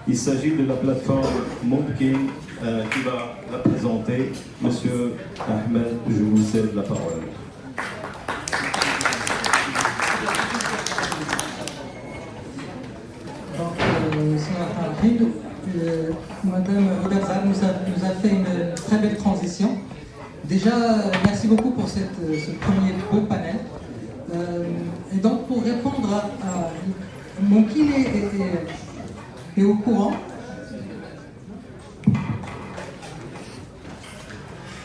Il s'agit de la plateforme Mumkin qui va la présenter. Monsieur Ahmed, je vous cède la parole. Madame Oderzad nous a fait une très belle transition. Déjà, merci beaucoup pour ce premier beau panel. Et donc, pour répondre à Mumkin est au courant.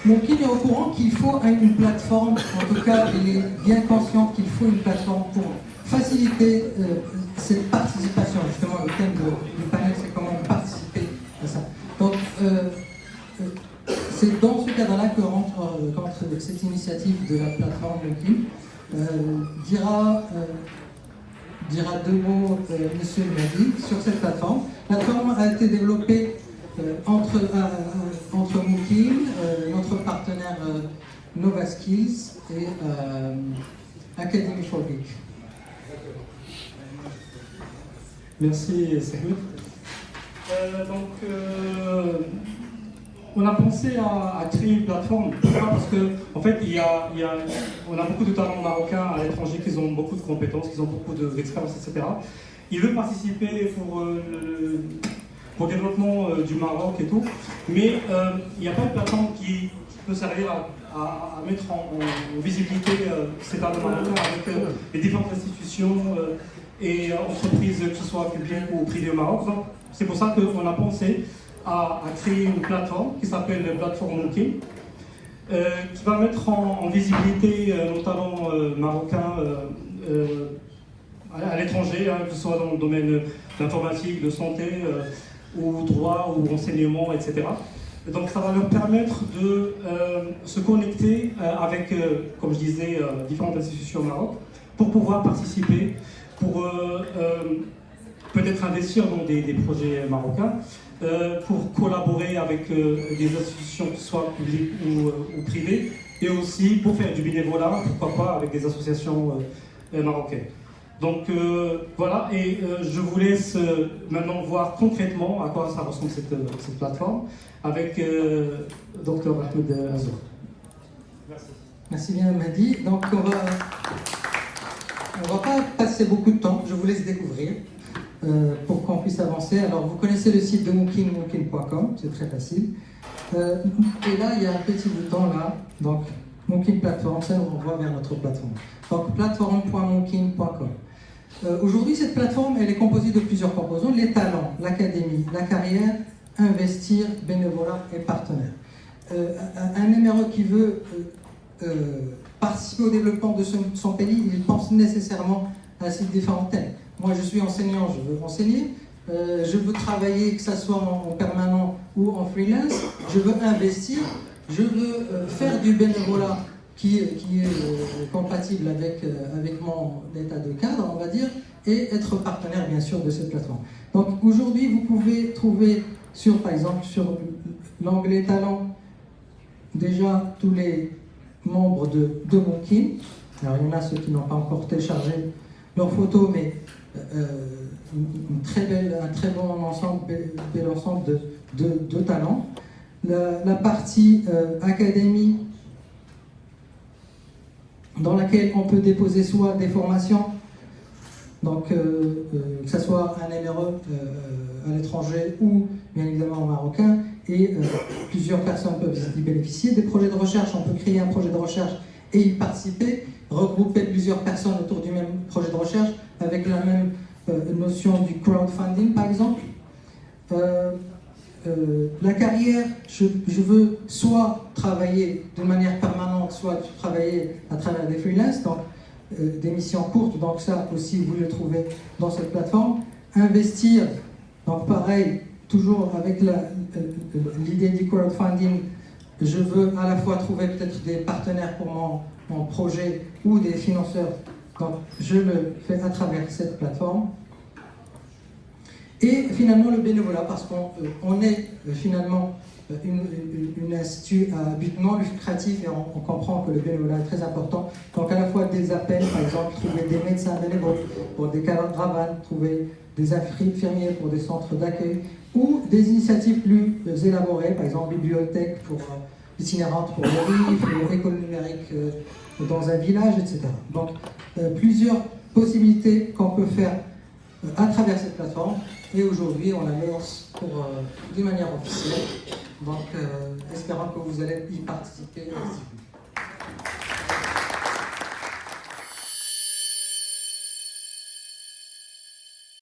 Mumkin est au courant qu'il faut une plateforme, en tout cas, il est bien conscient qu'il faut une plateforme pour faciliter cette participation. Justement, le thème du panel, c'est comment participer à ça. Donc, c'est dans ce cadre-là que rentre cette initiative de la plateforme Mumkin. Dira deux mots Monsieur Madi sur cette plateforme. La plateforme a été développée entre Mumkin, notre partenaire Nova Skills et Academy for Geek. Merci Sahmed. On a pensé à créer une plateforme. Pourquoi? Parce qu'en fait, on a beaucoup de talents marocains à l'étranger qui ont beaucoup de compétences, qui ont beaucoup d'expérience, etc. Ils veulent participer pour le développement du Maroc et tout, mais il n'y a pas de plateforme qui peut servir à mettre en visibilité ces talents marocains avec les différentes institutions et entreprises, que ce soit publiques ou privées au Maroc. Donc, c'est pour ça qu'on a pensé à créer une plateforme qui s'appelle Plateforme Mumkin, qui va mettre en visibilité nos talents marocains à l'étranger, que ce soit dans le domaine de l'informatique, de santé, ou droit, ou renseignement, etc. Donc ça va leur permettre de se connecter avec, comme je disais, différentes institutions au Maroc, pour pouvoir participer, pour peut-être investir dans des projets marocains, pour collaborer avec des institutions, soit publiques ou privées, et aussi pour faire du bénévolat, pourquoi pas, avec des associations marocaines. Donc voilà, et je vous laisse maintenant voir concrètement à quoi ça ressemble cette plateforme avec Dr Ahmed Azour. Merci. Merci bien Madi. Donc on va pas passer beaucoup de temps, je vous laisse découvrir pour qu'on puisse avancer. Alors vous connaissez le site de Mumkin, mumkin.com, c'est très facile. Et là il y a un petit bouton là, donc Mumkin Plateforme, ça nous renvoie vers notre plateforme. Donc plateforme.mumkin.com. Aujourd'hui, cette plateforme, elle est composée de plusieurs composants: les talents, l'académie, la carrière, investir, bénévolat et partenaire. Un MRE qui veut participer au développement de son pays, il pense nécessairement à ces différents thèmes. Moi, je suis enseignant, je veux enseigner, je veux travailler, que ce soit en permanent ou en freelance, je veux investir, je veux faire du bénévolat qui est compatible avec mon état de cadre, on va dire, et être partenaire, bien sûr, de cette plateforme. Donc, aujourd'hui, vous pouvez trouver, par exemple, sur l'onglet Talents, déjà tous les membres de Mumkin. Alors, il y en a ceux qui n'ont pas encore téléchargé leurs photos, mais un très bon ensemble, bel ensemble de talents. La partie académie, dans laquelle on peut déposer soit des formations, donc que ce soit un MRE à l'étranger ou bien évidemment marocain, et plusieurs personnes peuvent y bénéficier. Des projets de recherche, on peut créer un projet de recherche et y participer, regrouper plusieurs personnes autour du même projet de recherche avec la même notion du crowdfunding par exemple. La carrière, je veux soit travailler de manière permanente, soit travailler à travers des freelances, donc des missions courtes, donc ça aussi vous le trouvez dans cette plateforme. Investir, donc pareil, toujours avec l'idée du crowdfunding, je veux à la fois trouver peut-être des partenaires pour mon projet ou des financeurs, donc je le fais à travers cette plateforme. Et finalement le bénévolat, parce qu'on est finalement une institut à but non lucratif et on comprend que le bénévolat est très important. Donc à la fois des appels, par exemple, trouver des médecins bénévoles pour des caravanes, trouver des infirmiers pour des centres d'accueil, ou des initiatives plus élaborées, par exemple bibliothèque pour itinérantes pour les livres, ou école numérique dans un village, etc. Donc plusieurs possibilités qu'on peut faire à travers cette plateforme, et aujourd'hui on la lance de manière officielle. Donc espérons que vous allez y participer.